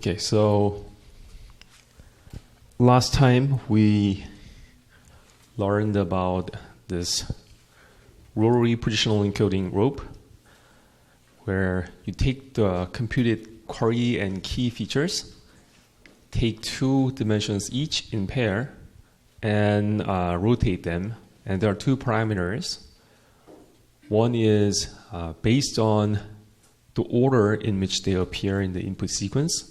Okay, so last time we learned about this RoPE positional encoding RoPE, where you take the computed query and key features, take 2 dimensions each in pair, and rotate them. And there are 2 parameters. One is based on the order in which they appear in the input sequence,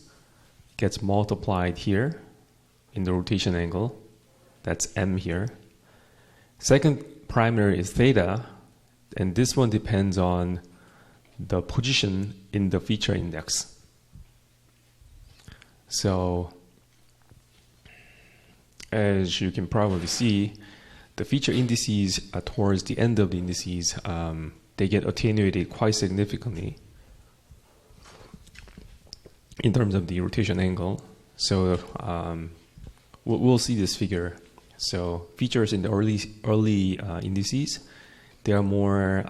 gets multiplied here in the rotation angle. That's m here. Second parameter is theta, and this one depends on the position in the feature index. So, as you can probably see, the feature indices towards the end of the indices, they get attenuated quite significantly in terms of the rotation angle. So we'll see this figure. So features in the early indices, they are more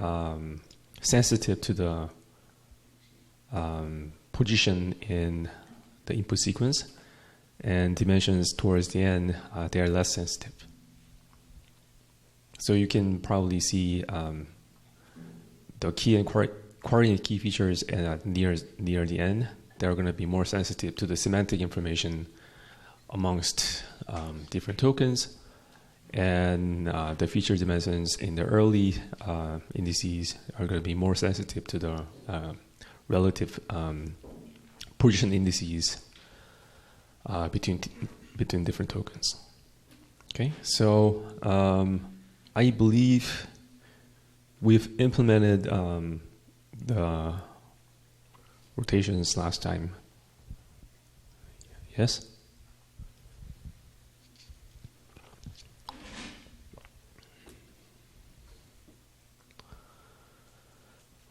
sensitive to the position in the input sequence, and dimensions towards the end, they are less sensitive. So you can probably see the key and query and key features near the end, they're going to be more sensitive to the semantic information amongst different tokens, and the feature dimensions in the early indices are going to be more sensitive to the relative position indices between different tokens. Okay, so I believe we've implemented the rotations last time. Yes?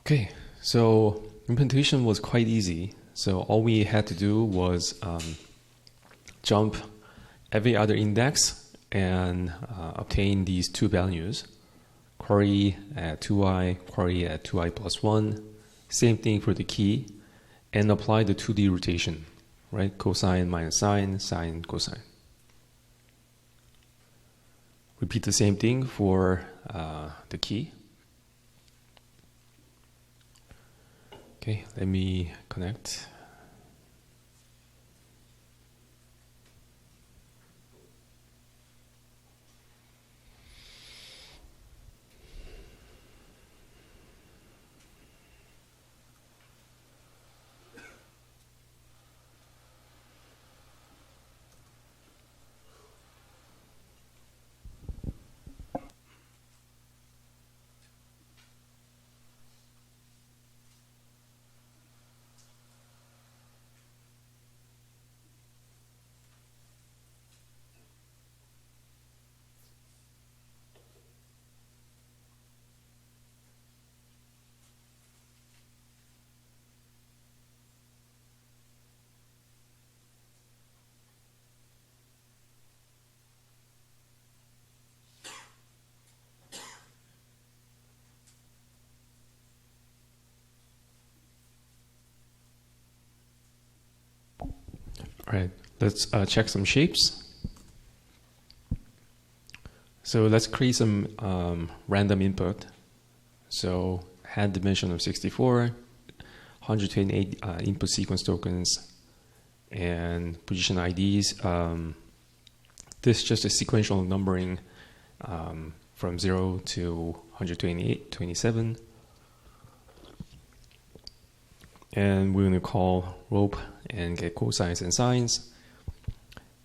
Okay, so implementation was quite easy. So all we had to do was jump every other index and obtain these 2 values. Query at 2i, query at 2i plus 1. Same thing for the key. And apply the 2D rotation, right? Cosine minus sine, sine, cosine. Repeat the same thing for the key. Okay, let me connect. All right, let's check some shapes. So let's create some random input. So had dimension of 64, 128 input sequence tokens, and position IDs. This is just a sequential numbering from 0 to 128, 27. And we're going to call RoPE and get cosines and sines.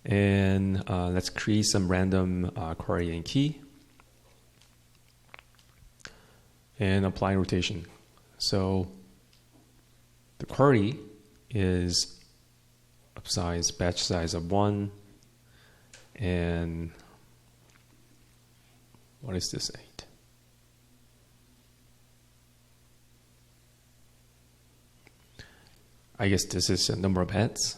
And let's create some random query and key. And apply rotation. So the query is of batch size of 1. And what is this 8? I guess this is a number of heads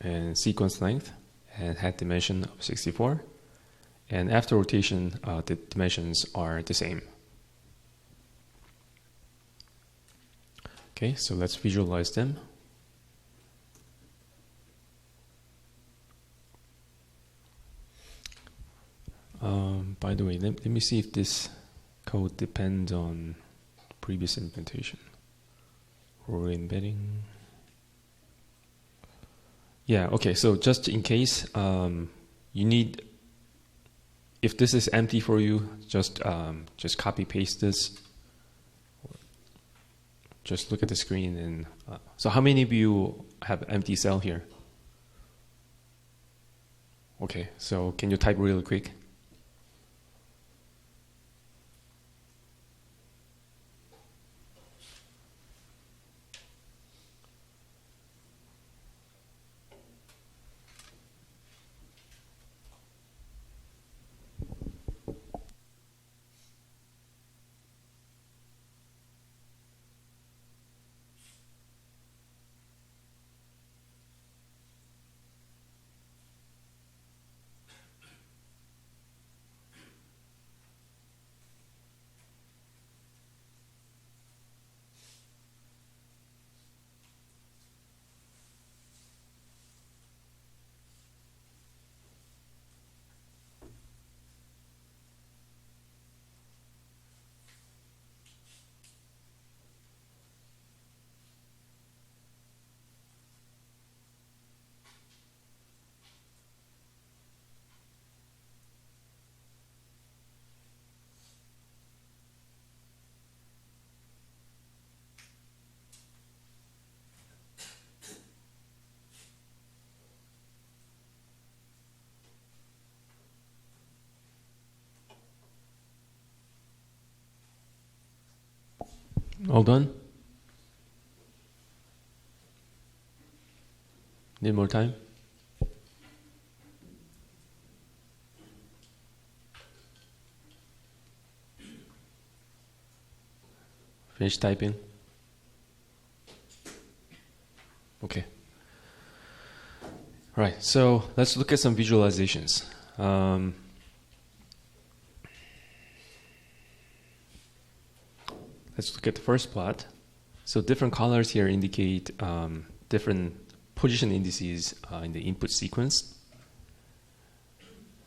and sequence length and head dimension of 64. And after rotation, the dimensions are the same. Okay, so let's visualize them. by the way, let me see if this code depends on previous implementation. Or embedding. Yeah, okay, so just in case you need, if this is empty for you, just copy paste this. Just look at the screen and so how many of you have empty cell here? Okay, so can you type really quick? All done? Need more time? Finish typing? Okay. All right, so let's look at some visualizations. Let's look at the first plot. So different colors here indicate different position indices in the input sequence.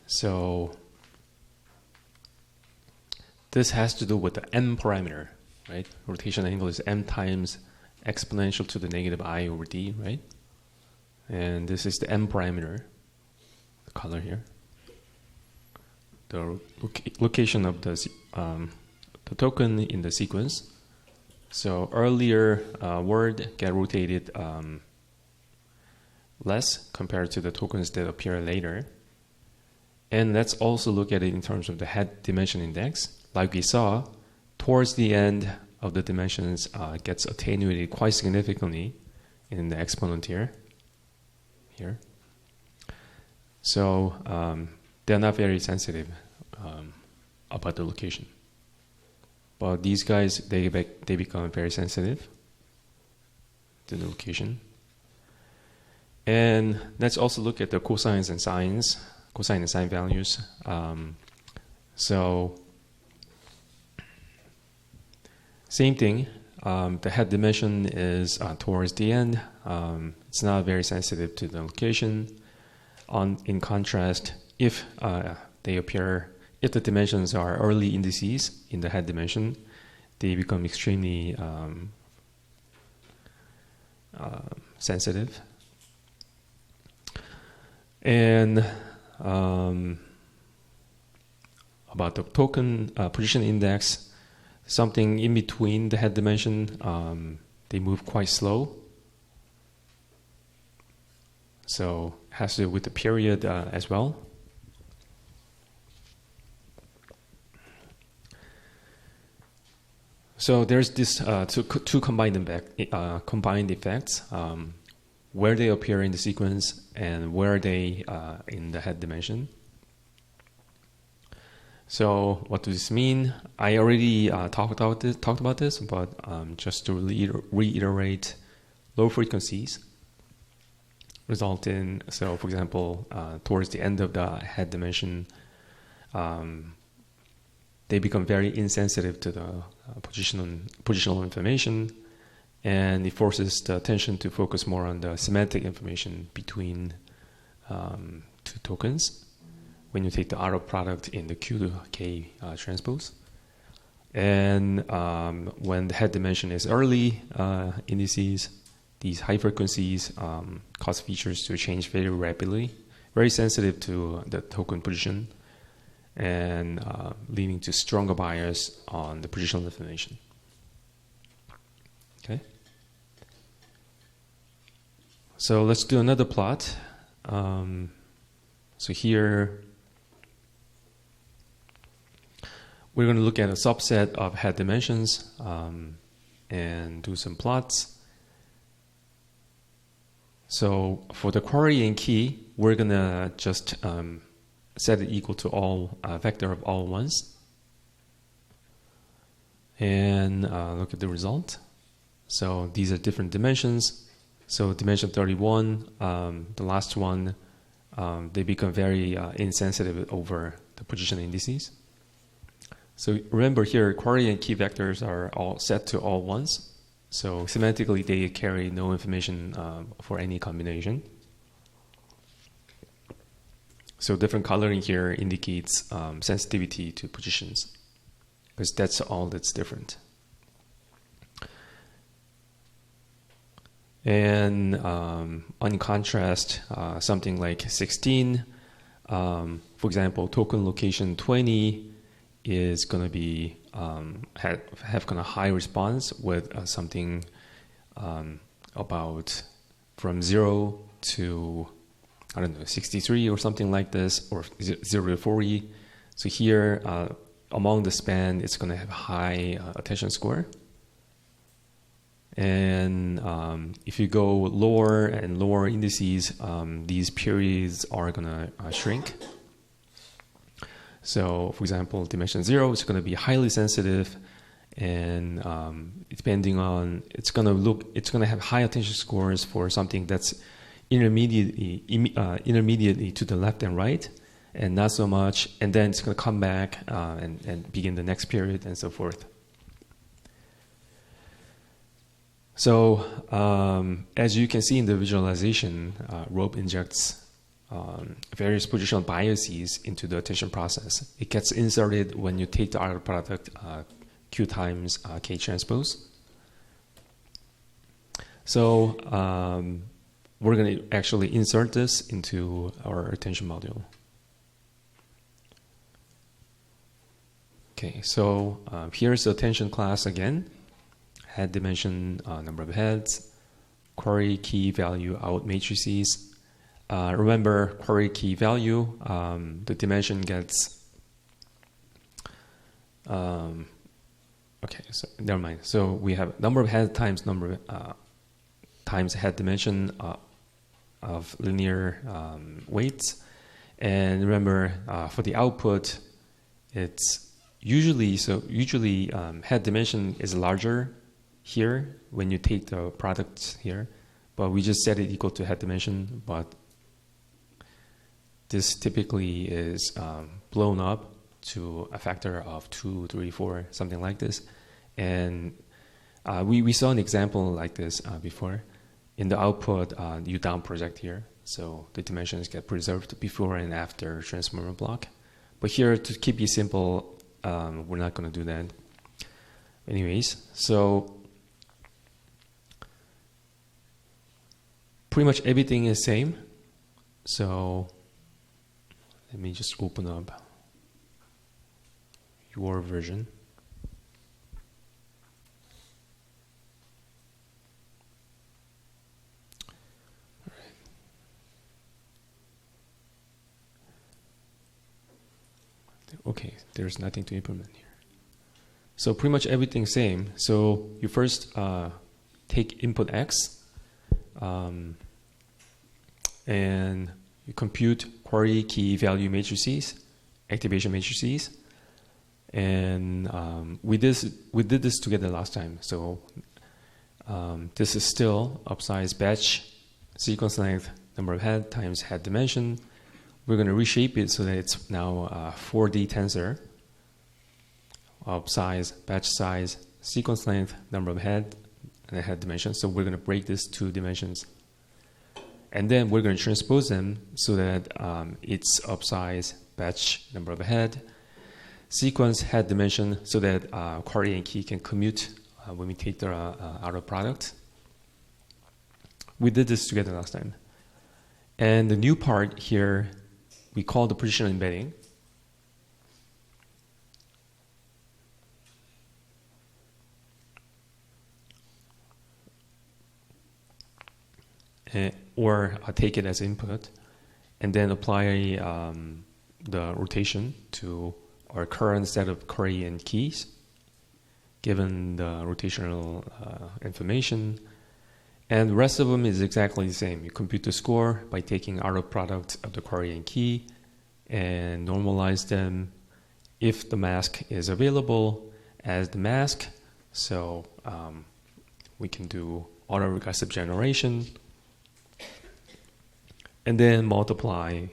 So this has to do with the m parameter, right? Rotation angle is m times exponential to the negative I over d, right? And this is the m parameter, the color here. The location of the token in the sequence. So earlier word get rotated less compared to the tokens that appear later. And let's also look at it in terms of the head dimension index. Like we saw, towards the end of the dimensions gets attenuated quite significantly in the exponent here. So they're not very sensitive about the location. But these guys, they become very sensitive to the location. And let's also look at the cosines and sines, cosine and sine values. So same thing. The head dimension is towards the end. It's not very sensitive to the location. In contrast, if if the dimensions are early indices in the head dimension, they become extremely sensitive. And about the token position index, something in between the head dimension, they move quite slow. So it has to do with the period as well. So there's this two combined effects, where they appear in the sequence and where they in the head dimension. So what does this mean? I already talked about this, but just to reiterate, low frequencies result in, so for example, towards the end of the head dimension, they become very insensitive to the positional information, and it forces the attention to focus more on the semantic information between two tokens. when you take the out product in the Q to K transpose. And when the head dimension is early indices, these high frequencies cause features to change very rapidly, very sensitive to the token position, and leading to stronger bias on the positional information. Okay. So let's do another plot. So here we're going to look at a subset of head dimensions and do some plots. So for the query and key, we're going to just set it equal to all vector of all ones. And look at the result. So these are different dimensions. So dimension 31, the last one, they become very insensitive over the position indices. So remember here, query and key vectors are all set to all ones. So semantically, they carry no information for any combination. So different coloring here indicates sensitivity to positions, because that's all that's different. And on contrast, something like 16, for example, token location 20 is going to be have kind of high response with something about from 0 to, I don't know, 63 or something like this, or 0 to 40. So here, among the span, it's going to have high attention score. And if you go lower and lower indices, these periods are going to shrink. So, for example, dimension 0 is going to be highly sensitive, and depending on, it's going to have high attention scores for something that's intermediately to the left and right, and not so much. And then it's going to come back and begin the next period, and so forth. So, as you can see in the visualization, RoPE injects various positional biases into the attention process. It gets inserted when you take the outer product Q times K transpose. So we're going to actually insert this into our attention module. Okay, so here's the attention class again. Head dimension, number of heads, query key value out matrices. Remember, query key value, the dimension gets, okay, so never mind. So we have number of head times number times head dimension of linear weights. And remember, for the output, it's usually head dimension is larger here when you take the product here, but we just set it equal to head dimension, but this typically is blown up to a factor of 2, 3, 4, something like this. And we saw an example like this before. In the output, you down project here, so the dimensions get preserved before and after transformer block. But here, to keep it simple, we're not going to do that. Anyways, so pretty much everything is same. So let me just open up your version. All right. Okay, there's nothing to implement here. So pretty much everything same. So you first take input X, and you compute query key value matrices, activation matrices, and we did this together last time. So this is still upsize batch sequence length number of head times head dimension. We're going to reshape it so that it's now a 4D tensor of size, batch size, sequence length, number of head, and head dimension. So we're going to break this 2 dimensions. And then we're going to transpose them so that it's upsize batch number of head, sequence head dimension, so that query and key can commute when we take the outer product. We did this together last time. And the new part here, we call the positional embedding. Or take it as input, and then apply the rotation to our current set of query and keys, given the rotational information. And the rest of them is exactly the same. You compute the score by taking outer product of the query and key and normalize them if the mask is available as the mask. So we can do autoregressive generation, and then multiply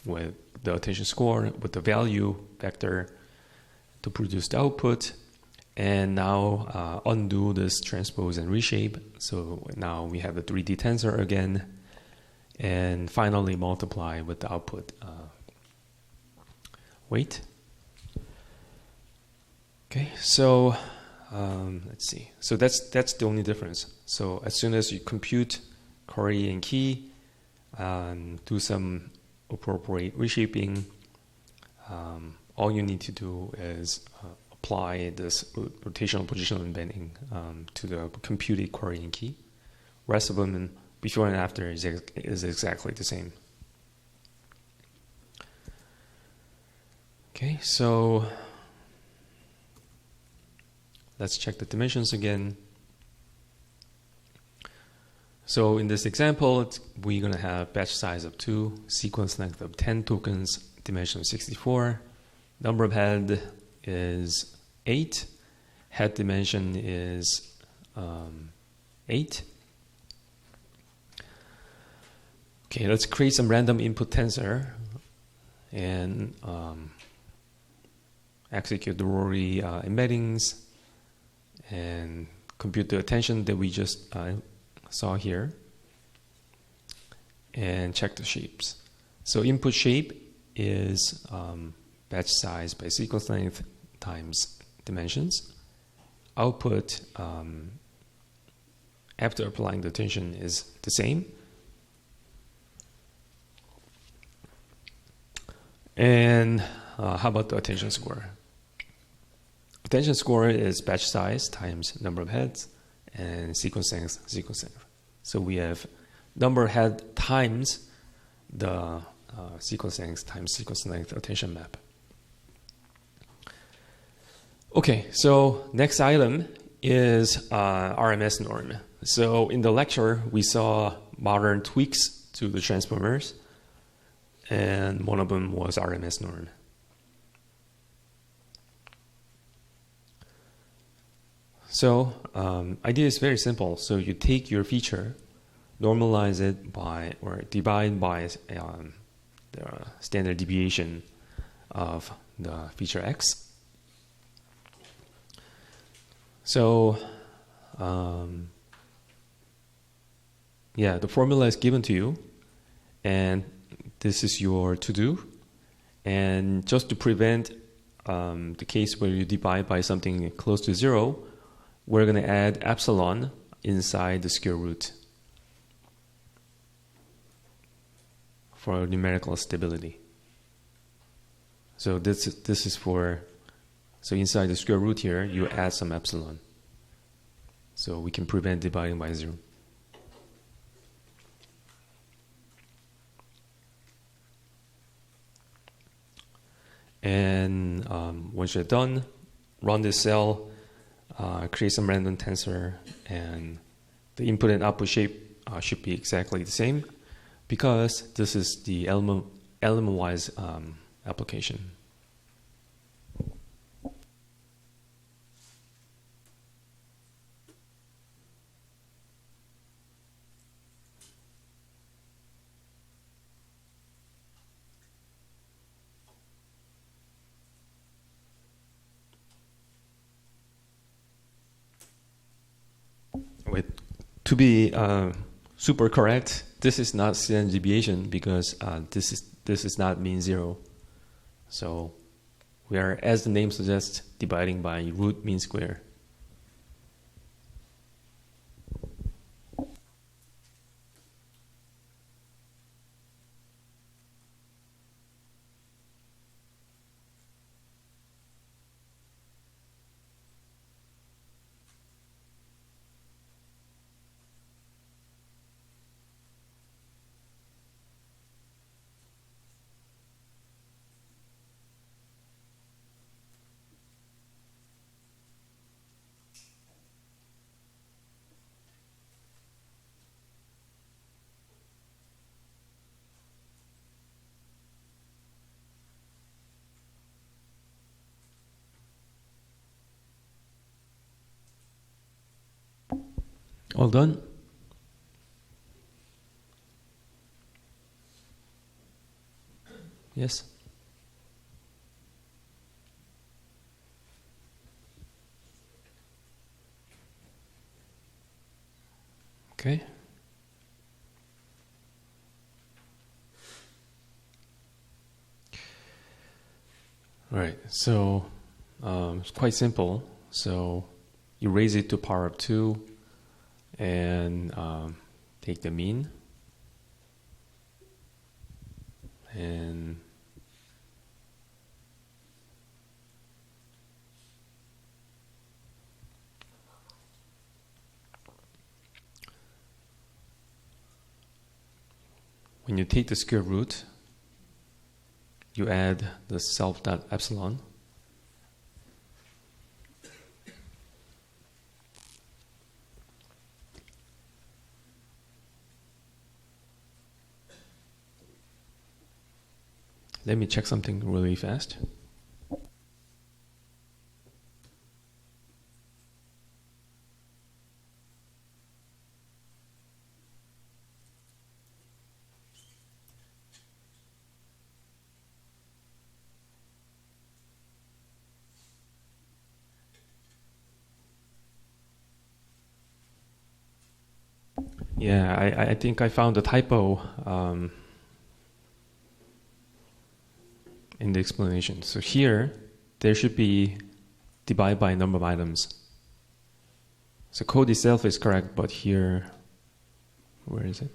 with the attention score with the value vector to produce the output. And now undo this transpose and reshape. So now we have a 3D tensor again. And finally multiply with the output weight. Okay, so let's see. So that's the only difference. So as soon as you compute query and key, do some appropriate reshaping, all you need to do is apply this rotational positional embedding to the computed query and key. Rest of them before and after is exactly the same. Okay, so let's check the dimensions again. So in this example, we're going to have batch size of 2, sequence length of 10 tokens, dimension of 64. Number of head is 8. Head dimension is 8. Okay, let's create some random input tensor and execute the RoPE embeddings and compute the attention that we just saw here, and check the shapes. So input shape is batch size by sequence length times dimensions. Output after applying the attention is the same. And how about the attention score? Attention score is batch size times number of heads and sequence length, sequence length. So we have number of head times the sequence length times sequence length attention map. Okay, so next item is RMS norm. So in the lecture, we saw modern tweaks to the transformers, and one of them was RMS norm. So idea is very simple. So you take your feature, normalize it by, or divide by the standard deviation of the feature X. So yeah, the formula is given to you, and this is your to-do. And just to prevent the case where you divide by something close to 0, we're going to add epsilon inside the square root for numerical stability. So this is for, so inside the square root here, you add some epsilon. So we can prevent dividing by 0. And once you're done, run this cell, create some random tensor, and the input and output shape should be exactly the same, because this is the element-wise application. To be super correct, this is not standard deviation, because this is not mean 0. So we are, as the name suggests, dividing by root mean square. All done? Yes? Okay. All right, so it's quite simple. So you raise it to power of 2 and take the mean. And when you take the square root, you add the self dot epsilon. Let me check something really fast. Yeah, I think I found a typo in the explanation. So here, there should be divided by number of items. So code itself is correct, but here, where is it?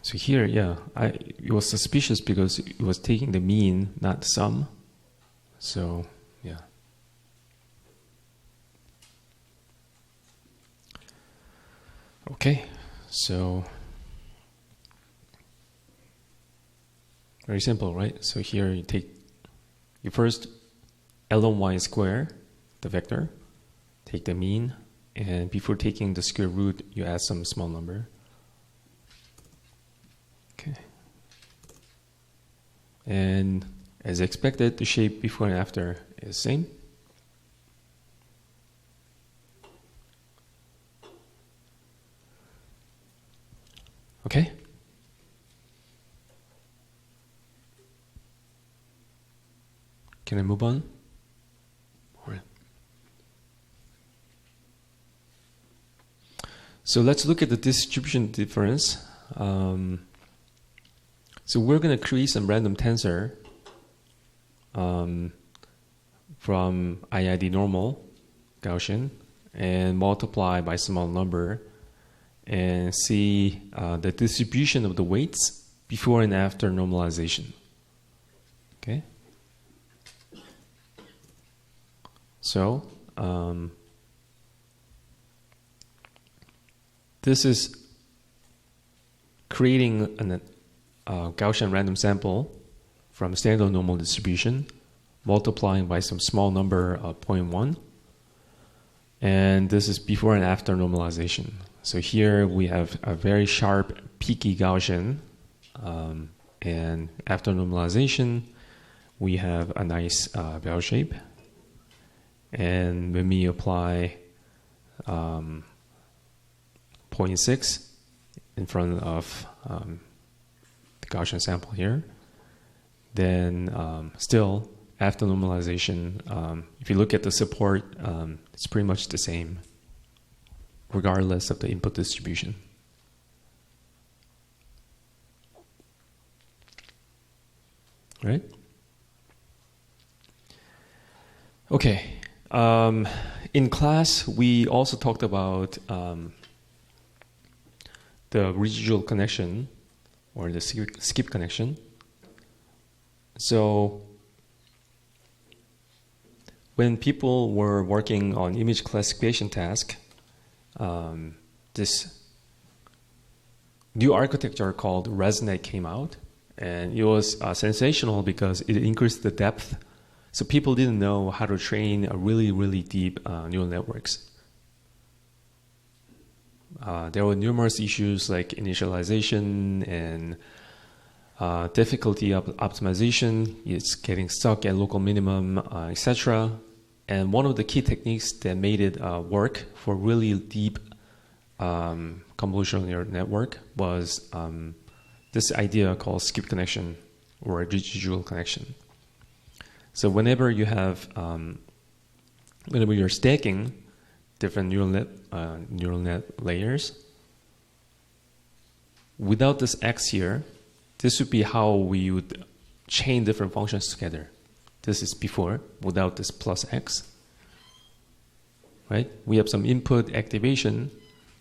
So here, yeah, it was suspicious because it was taking the mean, not the sum. So, yeah. Okay, so very simple, right? So here you first ln y square, the vector, take the mean, and before taking the square root, you add some small number. Okay. And as expected, the shape before and after is same. Okay. Can I move on? All right. So let's look at the distribution difference. So we're going to create some random tensor from IID normal, Gaussian, and multiply by small number and see the distribution of the weights before and after normalization. Okay? So this is creating an Gaussian random sample from standard normal distribution, multiplying by some small number of 0.1, And this is before and after normalization. So here we have a very sharp, peaky Gaussian. And after normalization, we have a nice bell shape. And when we apply 0.6 in front of the Gaussian sample here, then still, after normalization, if you look at the support, it's pretty much the same, regardless of the input distribution. Right? Okay. In class, we also talked about the residual connection, or the skip connection. So when people were working on image classification task, this new architecture called ResNet came out, and it was sensational because it increased the depth. So people didn't know how to train a really, really deep neural networks. There were numerous issues like initialization and difficulty of optimization. It's getting stuck at local minimum, etc. And one of the key techniques that made it work for really deep convolutional neural network was this idea called skip connection or residual connection. So whenever you have, whenever you're stacking different neural net layers, without this X here, this would be how we would chain different functions together. This is before, without this plus X. Right? We have some input activation,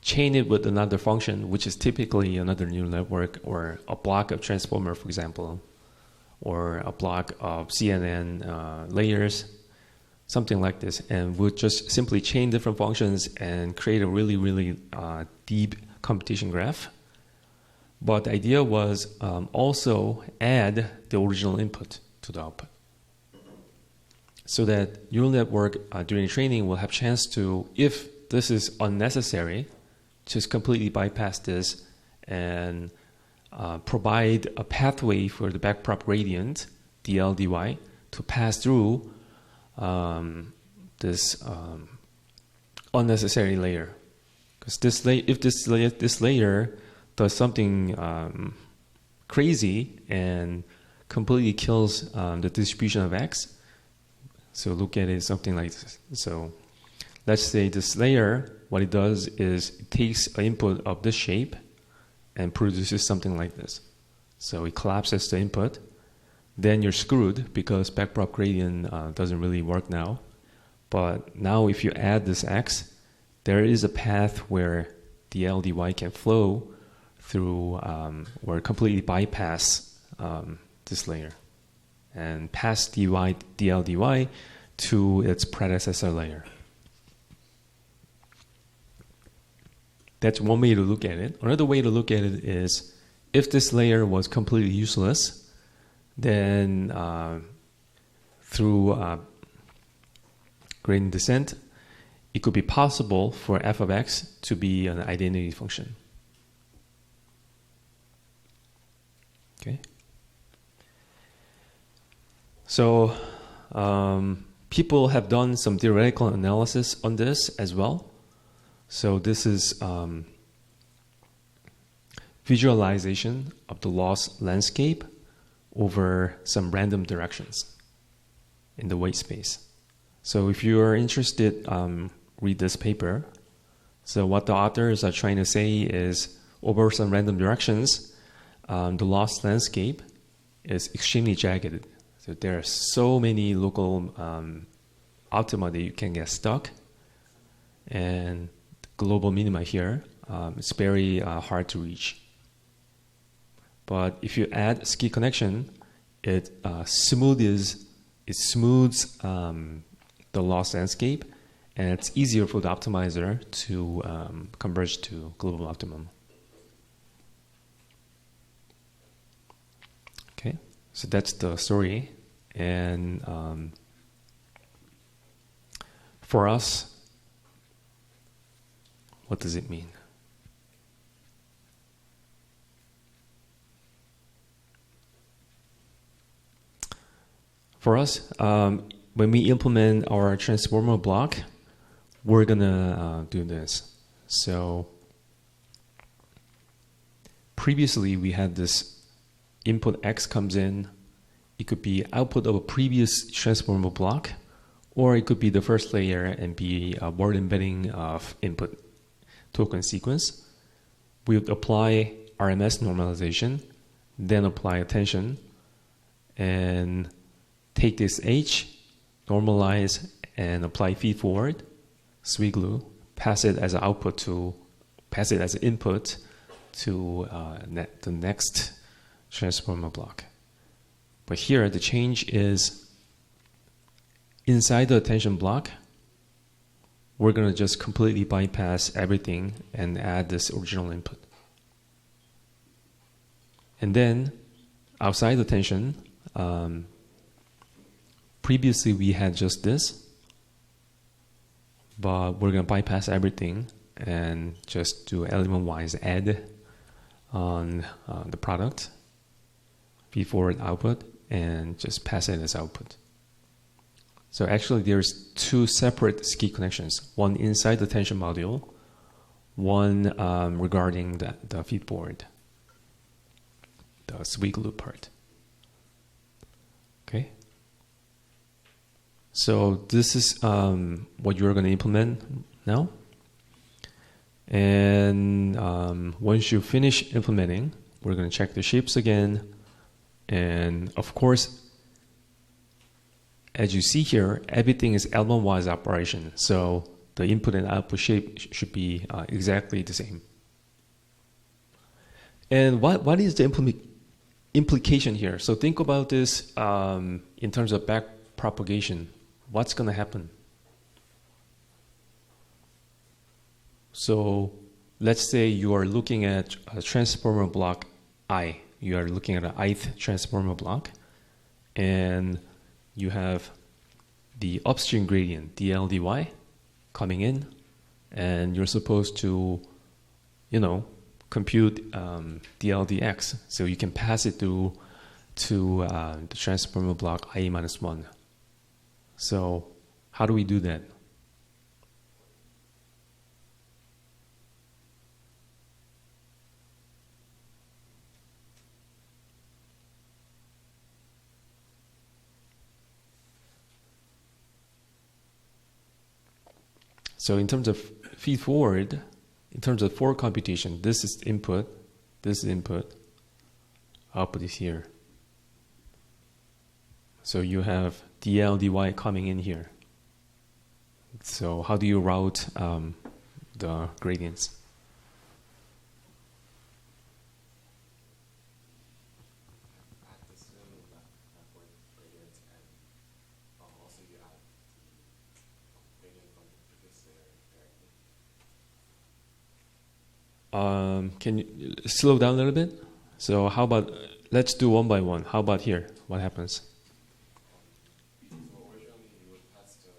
chain it with another function, which is typically another neural network or a block of transformer, for example, or a block of CNN layers, something like this. And we'll just simply chain different functions and create a really, really deep computation graph. But the idea was also add the original input to the output, so that neural network during training will have chance to, if this is unnecessary, just completely bypass this and provide a pathway for the backprop gradient, dl dy, to pass through this unnecessary layer. Because if this layer does something crazy and completely kills the distribution of x, so look at it something like this. So let's say this layer, what it does is it takes an input of this shape and produces something like this. So it collapses the input. Then you're screwed because backprop gradient doesn't really work now. But now if you add this x, there is a path where dl dy can flow through or completely bypass this layer and pass dl dy to its predecessor layer. That's one way to look at it. Another way to look at it is, if this layer was completely useless, then through gradient descent, it could be possible for f of x to be an identity function. Okay. So people have done some theoretical analysis on this as well. So this is visualization of the loss landscape over some random directions in the weight space. So if you are interested, read this paper. So what the authors are trying to say is, over some random directions, the loss landscape is extremely jagged. So there are so many local optima that you can get stuck, and the global minima here, it's very hard to reach. But if you add ski connection, it smooths the loss landscape, and it's easier for the optimizer to converge to global optimum. Okay, so that's the story. And for us, What does it mean? For us, when we implement our transformer block, we're gonna do this. So previously we had this input X comes in. It could be output of a previous transformer block, or it could be the first layer and be a word embedding of input token sequence. We would apply RMS normalization, then apply attention, and take this H, normalize, and apply feed forward, sweet glue, pass it as an output to, pass it as an input to the next transformer block. But here the change is inside the attention block, we're going to just completely bypass everything and add this original input. And then outside the attention, previously we had just this, but we're going to bypass everything and just do element-wise add on the product, feed forward output, and just pass it as output. So actually there's two separate ski connections, one inside the attention module, one regarding the feed forward, the sweet glue part. Okay? So this is what you're going to implement now. And once you finish implementing, we're going to check the shapes again. And of course, as you see here, everything is element-wise operation. So the input and output shape should be exactly the same. And what is the implication here? So think about this in terms of back propagation. What's going to happen? So let's say you are looking at a transformer block I. You are looking at an ith transformer block, and you have the upstream gradient, dl dy, coming in, and you're supposed to, compute dl dx. So you can pass it through to the transformer block I minus 1. So how do we do that? So in terms of feed forward, in terms of forward computation, this is input, this is input, output is here. So you have dl dy coming in here. So how do you route the gradients? Can you slow down a little bit? So how about, let's do one by one. How about here? What happens? So originally you would pass the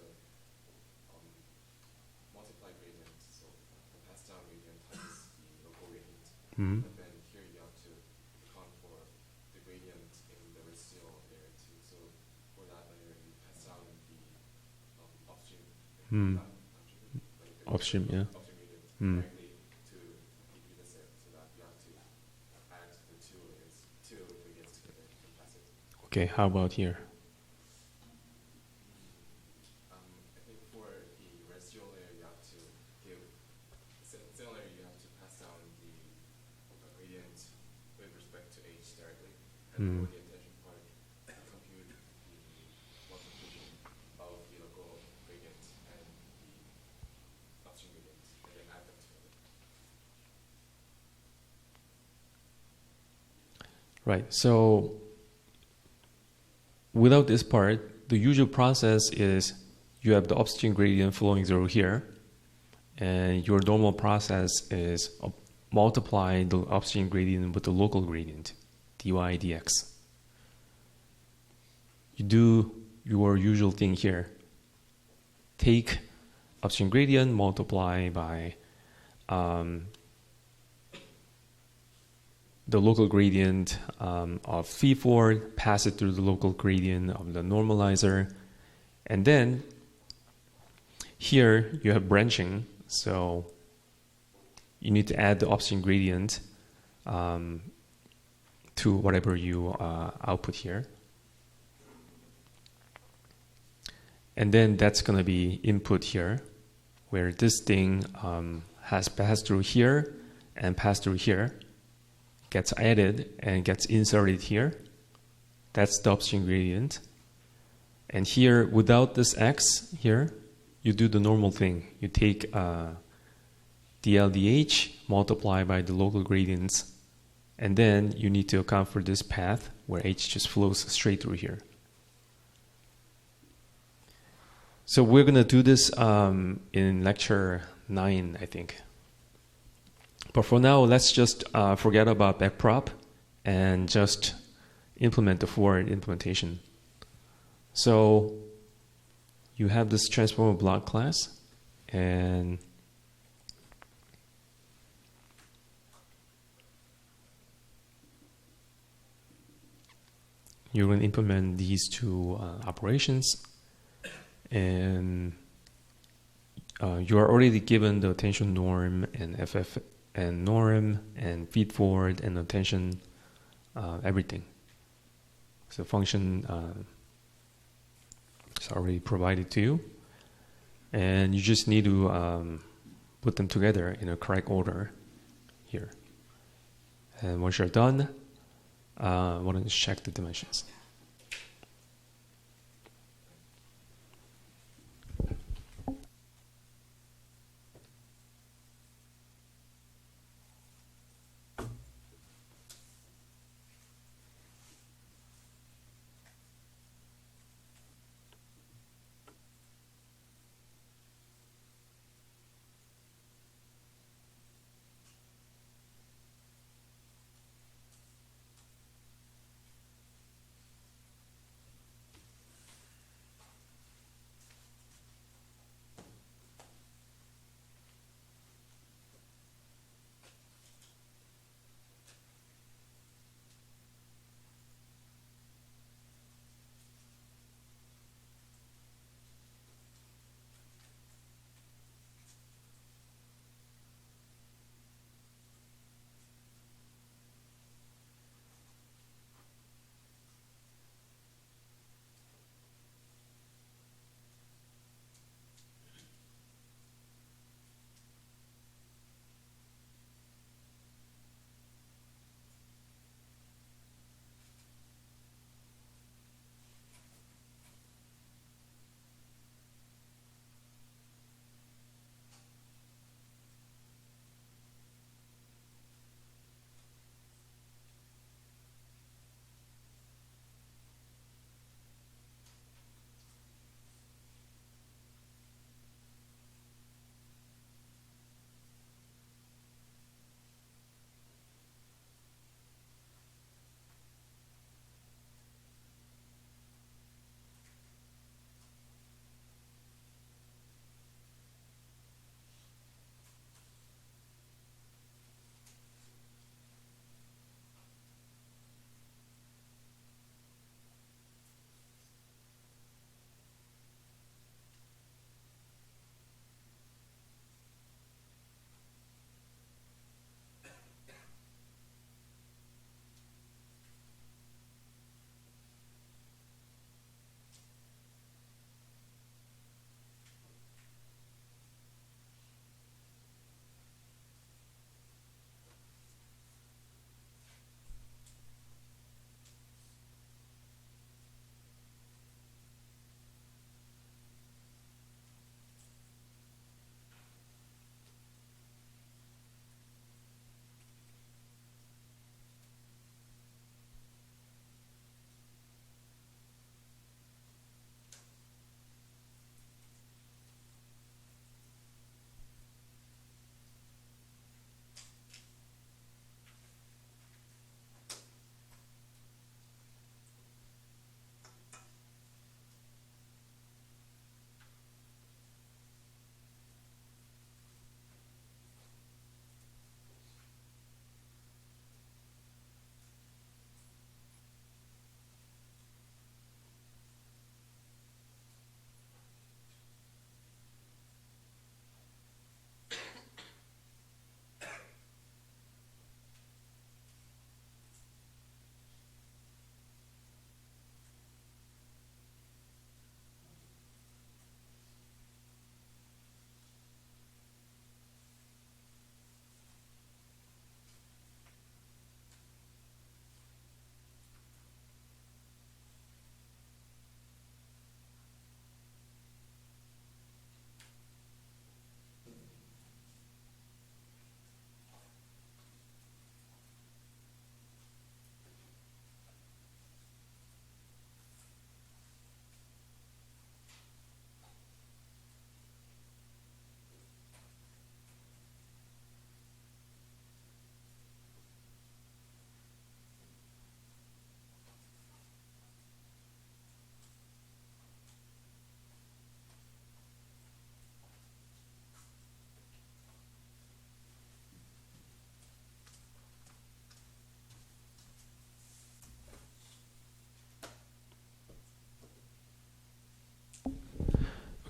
multiply gradient, so the pass down gradient times the local gradient. Mm-hmm. But then here you have to account for the gradient in the residual layer too. So for that layer you pass down the upstream. Upstream, yeah. Upstream gradient directly to the previous layer, so that you have to add the two gradients together and pass it. Okay, how about here? I think for the residual layer, you have to give cell layer. You have to pass down the gradient with respect to H directly, and for the attention part, compute the multiplication of the local gradient and the upstream gradient, and then add them together. Right, so without this part, the usual process is you have the upstream gradient flowing through here, and your normal process is multiply the upstream gradient with the local gradient, dy dx. You do your usual thing here. Take upstream gradient, multiply by the local gradient of feed forward, pass it through the local gradient of the normalizer, and then here you have branching, so you need to add the upstream gradient to whatever you output here. And then that's going to be input here, where this thing has passed through here and passed through here, gets added and gets inserted here. That's the upstream gradient. And here, without this x here, you do the normal thing. You take dLdh, multiply by the local gradients, and then you need to account for this path where h just flows straight through here. So we're going to do this in lecture 9, I think. But for now, let's just forget about backprop and just implement the forward implementation. So you have this transformer block class, and you're going to implement these two operations. And you are already given the attention norm and FF and norm and feed forward and attention, everything. So function is already provided to you. And you just need to put them together in a correct order here. And once you're done, why don't you check the dimensions.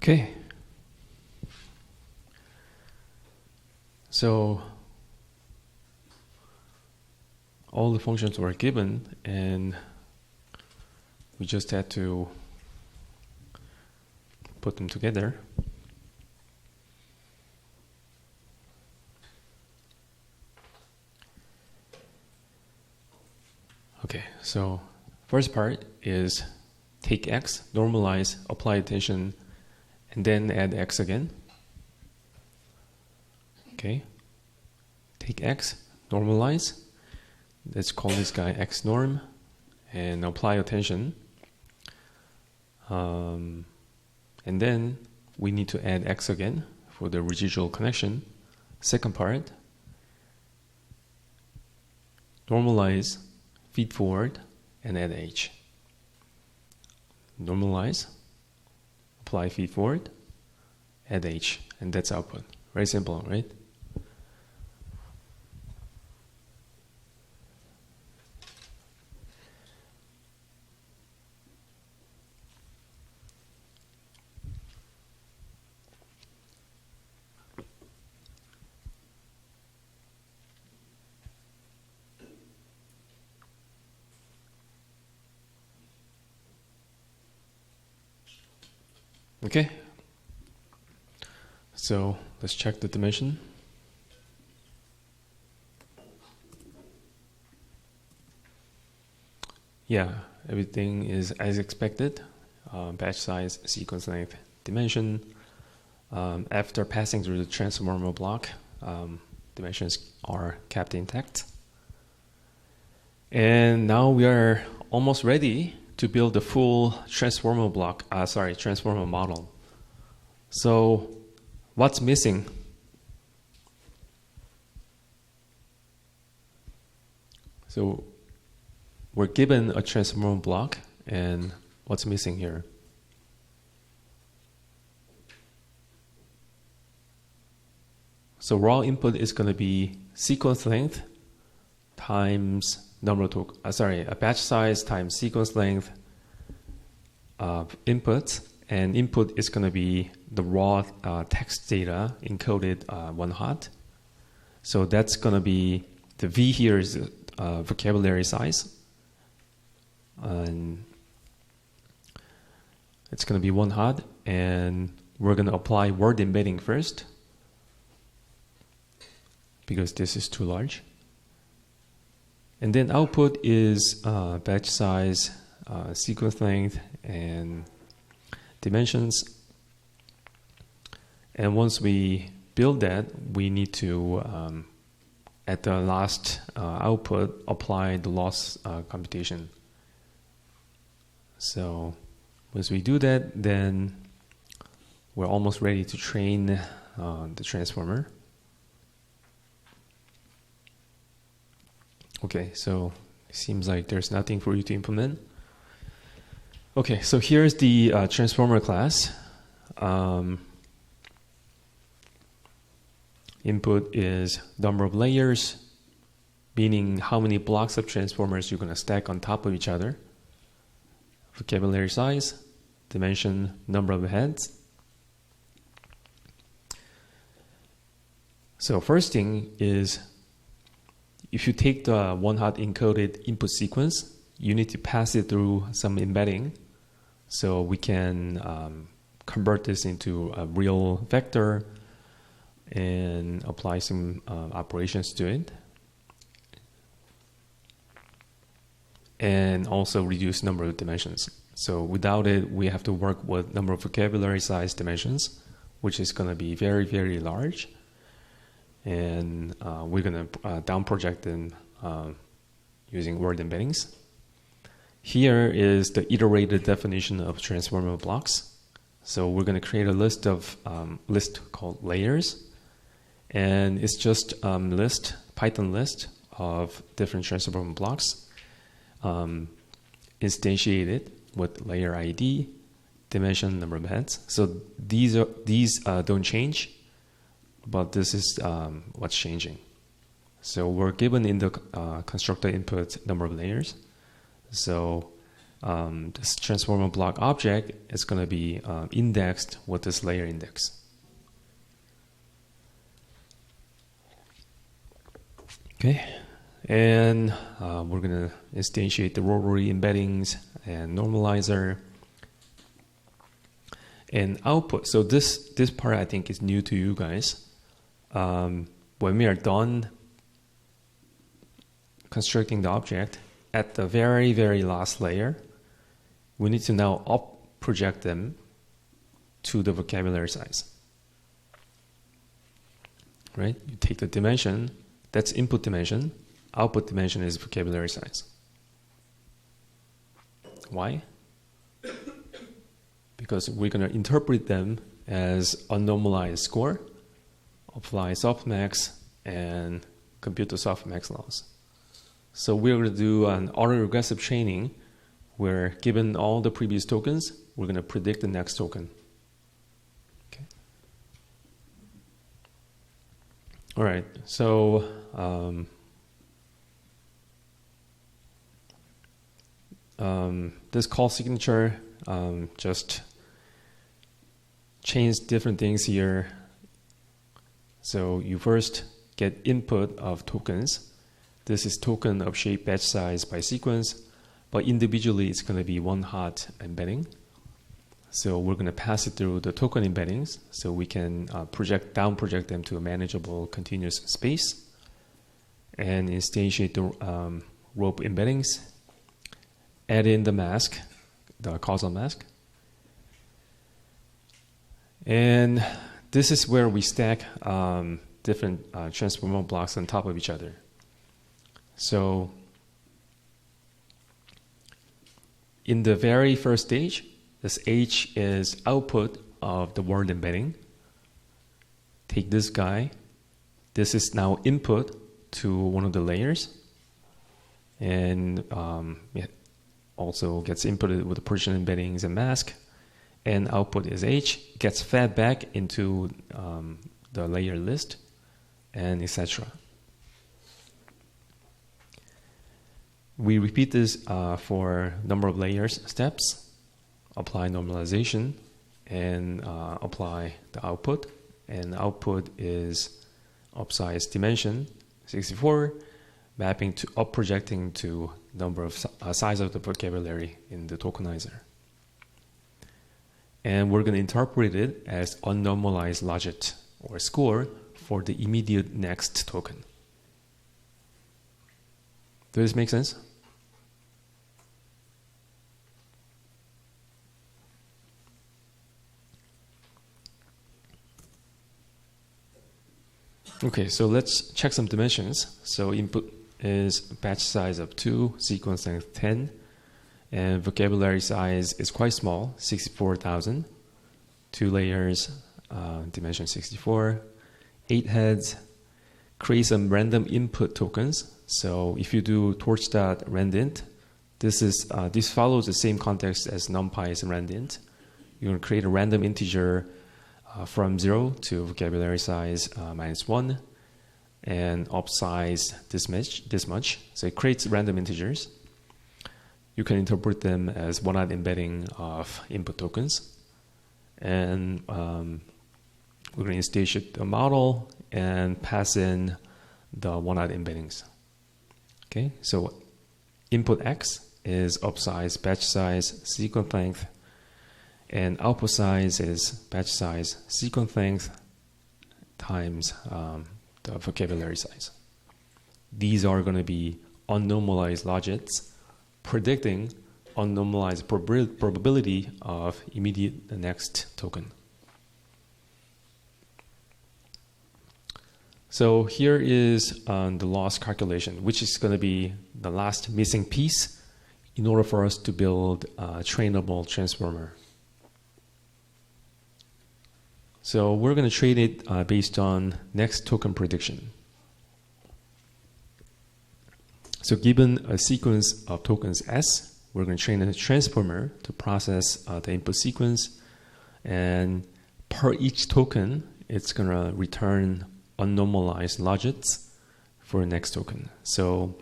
Okay. So all the functions were given, and we just had to put them together. Okay, so first part is take x, normalize, apply attention, and then add x again. Okay, take x, normalize. Let's call this guy x norm, and apply attention. And then we need to add x again for the residual connection. Second part, normalize, feed forward, and add h. Normalize, apply feed forward, add h, and that's output. Very simple, right? Okay, so let's check the dimension. Yeah, everything is as expected. Batch size, sequence length, dimension. After passing through the transformer block, dimensions are kept intact. And now we are almost ready to build the full transformer block, transformer model. So what's missing? So we're given a transformer block, and what's missing here? So raw input is going to be sequence length times a batch size times sequence length of input, and input is going to be the raw text data encoded 1 hot. So that's going to be, the V here is vocabulary size, and it's going to be 1 hot, and we're going to apply word embedding first because this is too large. And then output is batch size, sequence length, and dimensions. And once we build that, we need to, at the last output, apply the loss computation. So once we do that, then we're almost ready to train the transformer. Okay, so it seems like there's nothing for you to implement. Okay, so here's the transformer class. Input is number of layers, meaning how many blocks of transformers you're going to stack on top of each other. Vocabulary size, dimension, number of heads. So first thing is, if you take the 1 hot encoded input sequence, you need to pass it through some embedding so we can convert this into a real vector and apply some operations to it. And also reduce number of dimensions. So without it, we have to work with number of vocabulary size dimensions, which is going to be very, very large. And we're going to down project them using word embeddings. Here is the iterated definition of transformer blocks. So we're going to create a list called layers, and it's just Python list of different transformer blocks, instantiated with layer ID, dimension, number of heads. So these don't change. But this is what's changing. So we're given in the constructor input number of layers. So this transformer block object is going to be indexed with this layer index. Okay, and we're going to instantiate the rotary embeddings and normalizer and output. So this part I think is new to you guys. When we are done constructing the object, at the very, very last layer, we need to now up project them to the vocabulary size. Right? You take the dimension, that's input dimension, output dimension is vocabulary size. Why? Because we're going to interpret them as unnormalized score, apply softmax, and compute the softmax loss. So we're going to do an autoregressive training where, given all the previous tokens, we're going to predict the next token. Okay. All right. So this call signature just change different things here. So you first get input of tokens. This is token of shape batch size by sequence, but individually it's going to be one hot embedding. So we're going to pass it through the token embeddings so we can down project them to a manageable continuous space and instantiate the RoPE embeddings, add in the mask, the causal mask. And this is where we stack different transformer blocks on top of each other. So in the very first stage, this H is output of the word embedding. Take this guy. This is now input to one of the layers. And it also gets inputted with the position embeddings and mask. And output is H, gets fed back into the layer list, and etc. We repeat this for number of layers steps, apply normalization, and apply the output. And output is upsize dimension 64, mapping to up projecting to number of size of the vocabulary in the tokenizer. And we're going to interpret it as unnormalized logit or score for the immediate next token. Does this make sense? Okay, so let's check some dimensions. So input is batch size of 2, sequence length 10, and vocabulary size is quite small, 64,000. 2 layers, dimension 64, 8 heads, create some random input tokens. So if you do torch.randint, this follows the same context as numpy's randint. You're going to create a random integer from 0 to vocabulary size -1 and upsize this much. So it creates random integers. You can interpret them as one-hot embedding of input tokens. And we're going to instantiate the model and pass in the one-hot embeddings. Okay, so input X is upsize, batch size, sequence length, and output size is batch size, sequence length times the vocabulary size. These are going to be unnormalized logits predicting unnormalized probability of immediate the next token. So here is the loss calculation, which is going to be the last missing piece in order for us to build a trainable transformer. So we're going to train it based on next token prediction. So given a sequence of tokens S, we're going to train a transformer to process the input sequence, and per each token, it's going to return unnormalized logits for the next token. So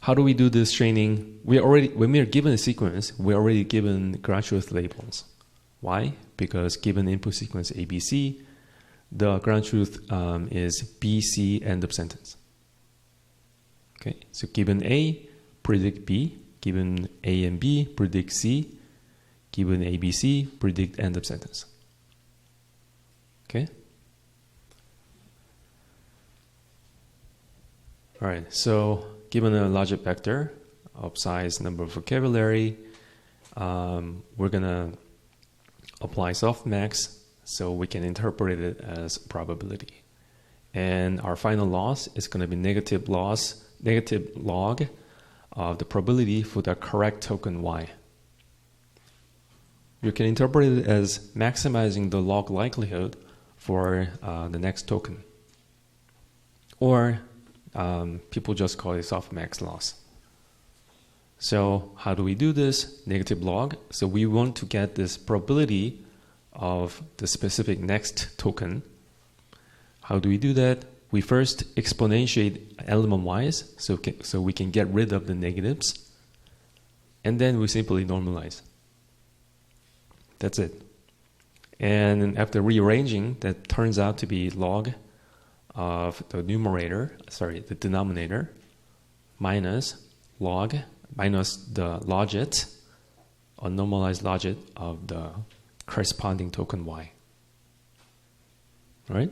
How do we do this training? When we are given a sequence, we're already given ground truth labels. Why? Because given input sequence ABC, the ground truth is BC end of sentence. Okay, so given A, predict B. Given A and B, predict C. Given ABC, predict end of sentence. Okay? All right, so given a logic vector of size, number of vocabulary, we're going to apply softmax so we can interpret it as probability. And our final loss is going to be negative log of the probability for the correct token Y. You can interpret it as maximizing the log likelihood for the next token. Or people just call it softmax loss. So how do we do this? Negative log. So we want to get this probability of the specific next token. How do we do that? We first exponentiate element-wise, so we can get rid of the negatives. And then we simply normalize. That's it. And after rearranging, that turns out to be log of the the denominator, minus the logit, or normalized logit of the corresponding token Y. Right?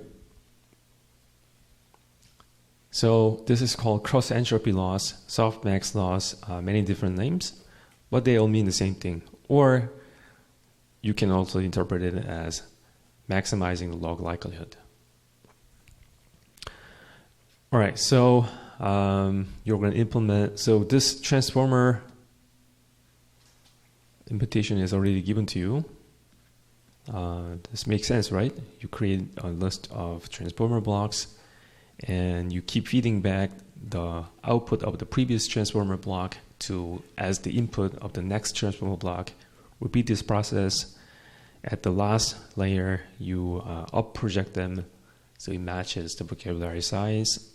So this is called cross-entropy loss, softmax loss, many different names, but they all mean the same thing. Or you can also interpret it as maximizing the log likelihood. All right, so you're going to implement, so this transformer imputation is already given to you. This makes sense, right? You create a list of transformer blocks and you keep feeding back the output of the previous transformer block as the input of the next transformer block. Repeat this process. At the last layer, you up project them so it matches the vocabulary size.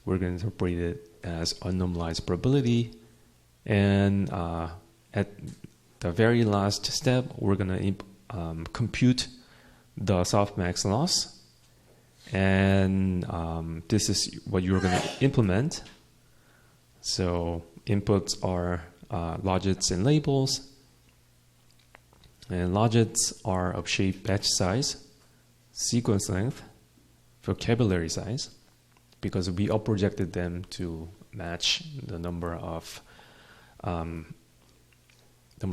We're going to interpret it as unnormalized probability. And at the very last step, we're going to compute the softmax loss. And this is what you're going to implement. So inputs are logits and labels. And logits are of shape batch size, sequence length, vocabulary size, because we up-projected them to match the number of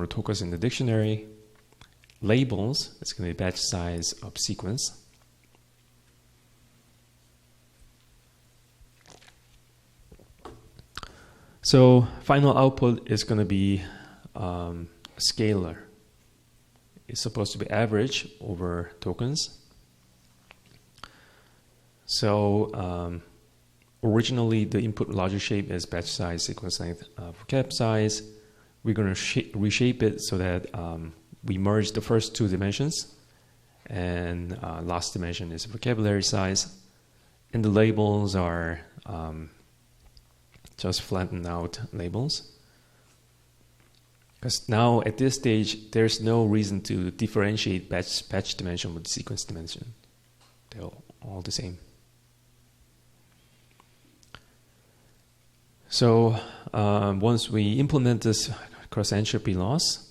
tokens in the dictionary. Labels, it's going to be batch size of sequence. So final output is going to be scalar. It's supposed to be average over tokens. So originally the input logic shape is batch size, sequence length, vocab size. We're going to reshape it so that we merge the first two dimensions, and last dimension is vocabulary size. And the labels are just flattened out labels. Because now at this stage, there's no reason to differentiate batch dimension with sequence dimension. They're all the same. So once we implement this cross-entropy loss,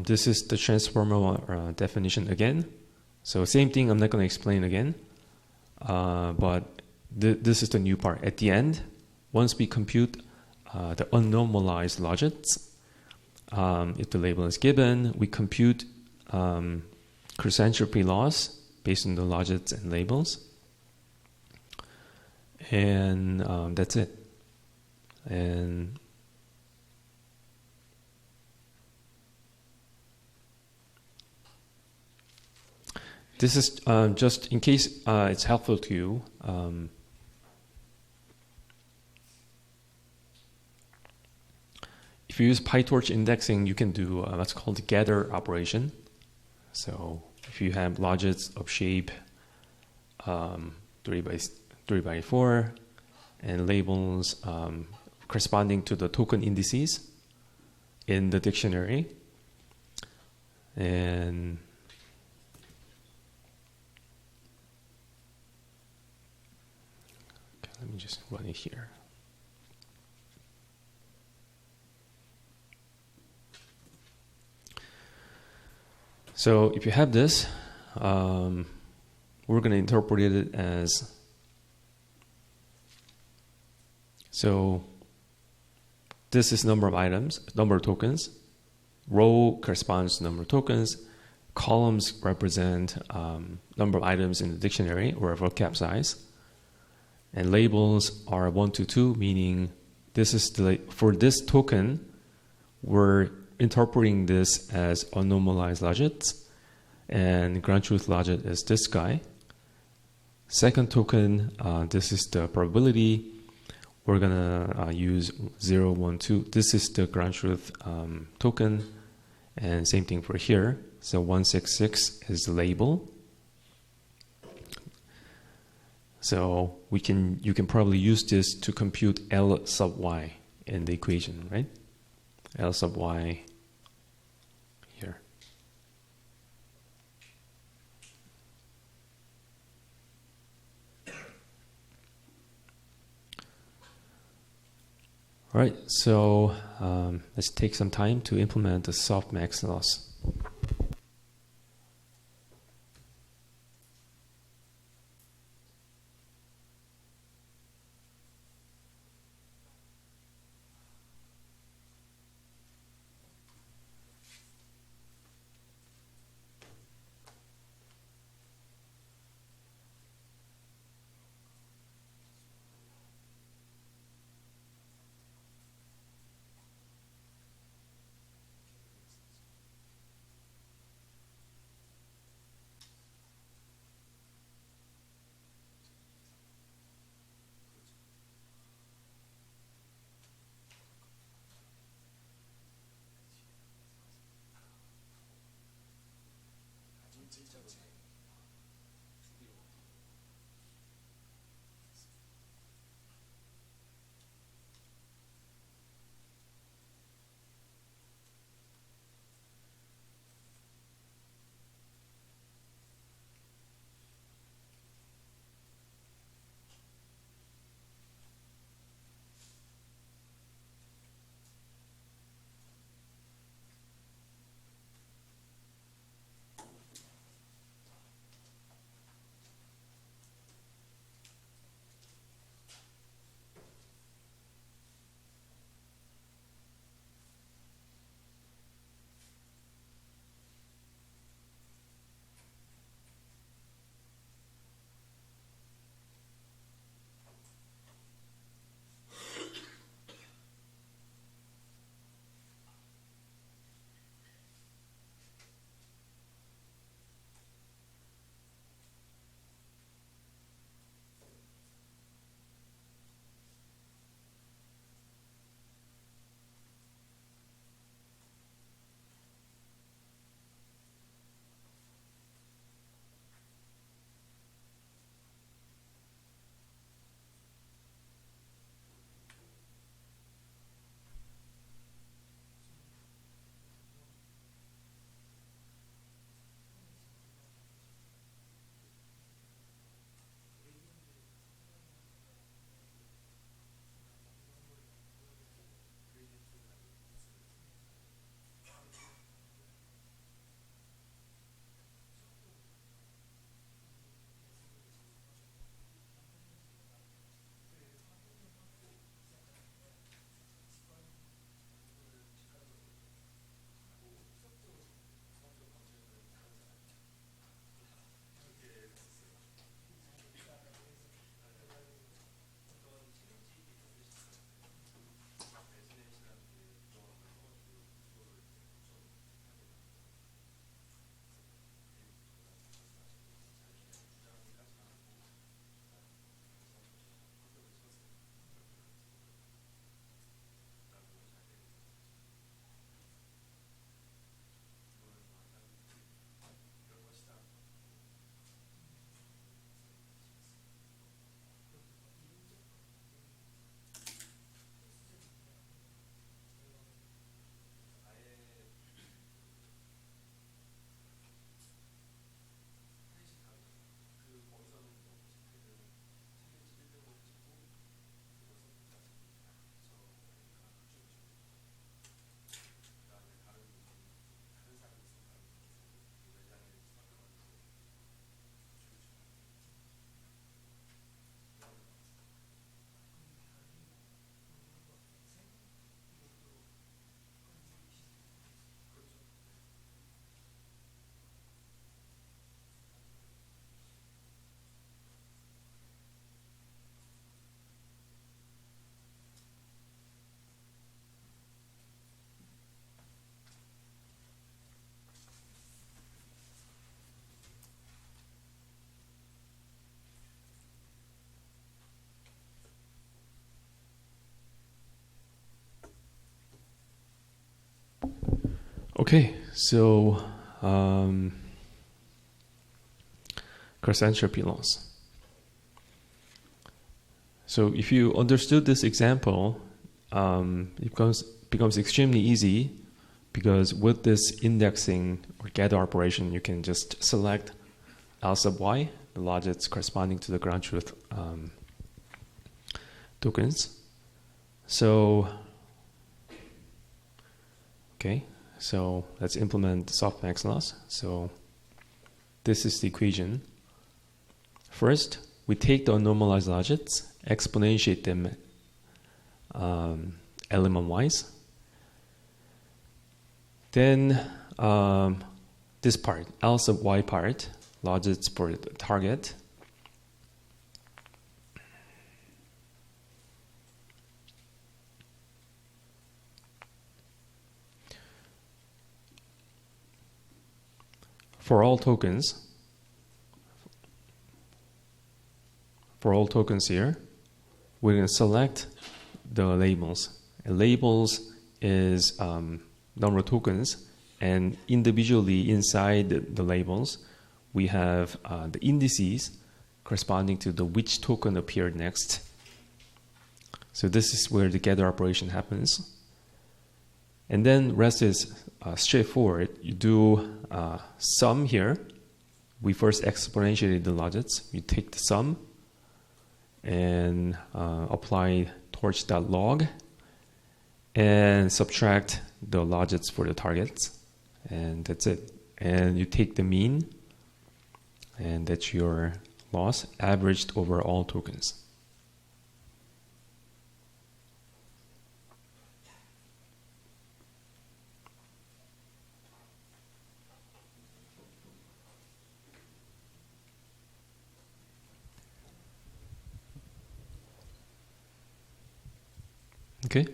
this is the transformer definition again. So same thing, I'm not going to explain again. But this is the new part. At the end, once we compute the unnormalized logits, if the label is given, we compute cross-entropy loss based on the logits and labels. And that's it. And this is just in case it's helpful to you. If you use PyTorch indexing, you can do what's called the gather operation. So if you have logits of shape 3 by 4 and labels corresponding to the token indices in the dictionary. And okay, let me just run it here. So if you have this, we're going to interpret it as, so this is number of items, number of tokens. Row corresponds to number of tokens. Columns represent number of items in the dictionary or vocab size. And labels are 1 to 2, meaning this is for this token, we're interpreting this as unnormalized logits, and ground truth logit is this guy. Second token, this is the probability. We're gonna use 0, 1, 2. This is the ground truth token, and same thing for here. So 166 is the label. So you can probably use this to compute L sub y in the equation, right? L sub y here. All right, so let's take some time to implement the softmax loss. Okay, so cross entropy loss. So if you understood this example, it becomes extremely easy, because with this indexing or gather operation, you can just select L sub y, the logits corresponding to the ground truth tokens. So, okay, so let's implement softmax loss. So this is the equation. First, we take the unnormalized logits, exponentiate them element-wise. Then this part, L sub y part, logits for the target. For all tokens here, we're going to select the labels. And labels is number of tokens, and individually inside the labels, we have the indices corresponding to the which token appeared next. So this is where the gather operation happens. And then rest is straightforward. You do sum here. We first exponentiate the logits. You take the sum and apply torch.log and subtract the logits for the targets, and that's it. And you take the mean, and that's your loss averaged over all tokens. Okay.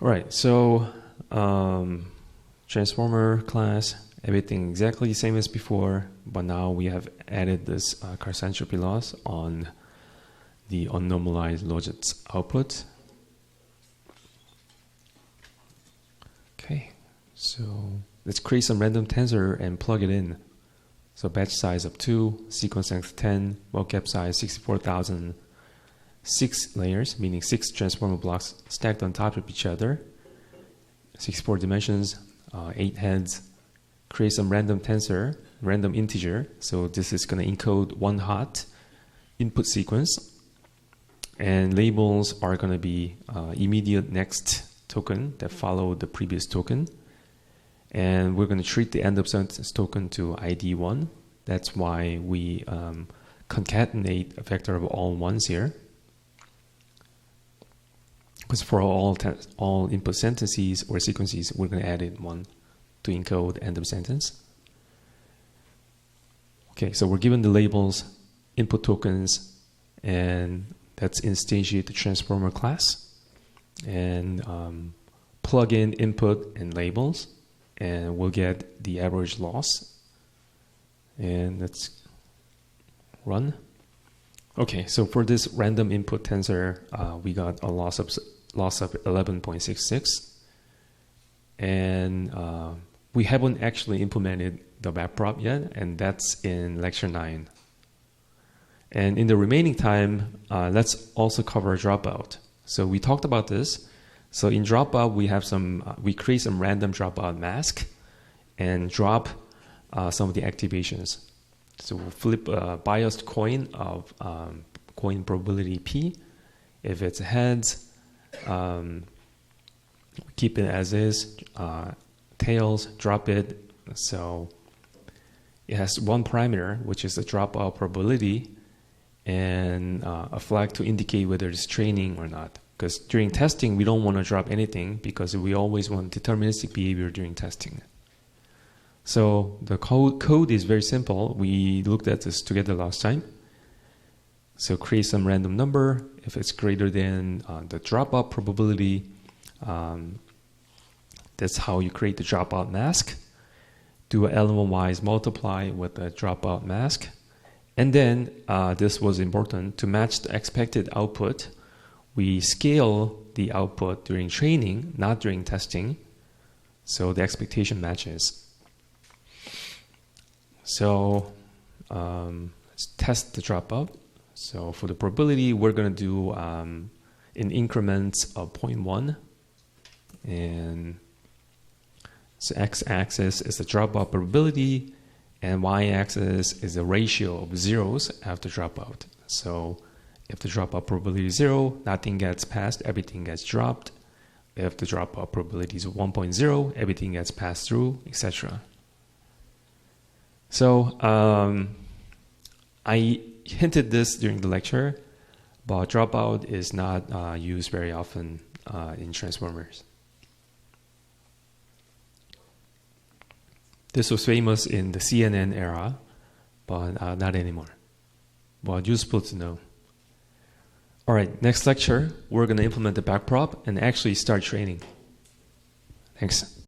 All right, so transformer class, everything exactly the same as before, but now we have added this cross entropy loss on the unnormalized logits output. Okay, so let's create some random tensor and plug it in. So batch size of 2, sequence length 10, mocap size 64,000, 6 layers, meaning 6 transformer blocks stacked on top of each other, 64 dimensions, 8 heads. Create some random tensor, random integer. So this is going to encode one hot input sequence, and labels are going to be immediate next token that follow the previous token. And we're going to treat the end of sentence token to ID1. That's why we concatenate a vector of all ones here. Because for all input sentences or sequences, we're going to add in one to encode end of sentence. Okay, so we're given the labels, input tokens, and that's instantiate the transformer class. And plug in input and labels, and we'll get the average loss. And let's run. Okay, so for this random input tensor, we got a loss of 11.66, and we haven't actually implemented the mapprop yet, and that's in lecture 9. And in the remaining time, let's also cover dropout. So we talked about this. So in dropout, we create some random dropout mask and drop some of the activations. So we'll flip a biased coin of coin probability P. If it's heads, keep it as is. Tails, drop it. So it has one parameter, which is the dropout probability, and a flag to indicate whether it's training or not. Because during testing, we don't want to drop anything, because we always want deterministic behavior during testing. So the code is very simple. We looked at this together last time. So create some random number. If it's greater than the dropout probability, that's how you create the dropout mask. do an element-wise multiply with a dropout mask. And then, this was important, to match the expected output, we scale the output during training, not during testing, so the expectation matches. So let's test the dropout. So for the probability, we're going to do in increments of 0.1. And so x-axis is the dropout probability, and y-axis is the ratio of zeros after dropout. So if the dropout probability is 0, nothing gets passed, everything gets dropped. If the dropout probability is 1.0, everything gets passed through, etc. So I hinted this during the lecture, but dropout is not used very often in transformers. This was famous in the CNN era, but not anymore. But useful to know. All right, next lecture, we're going to implement the backprop and actually start training. Thanks.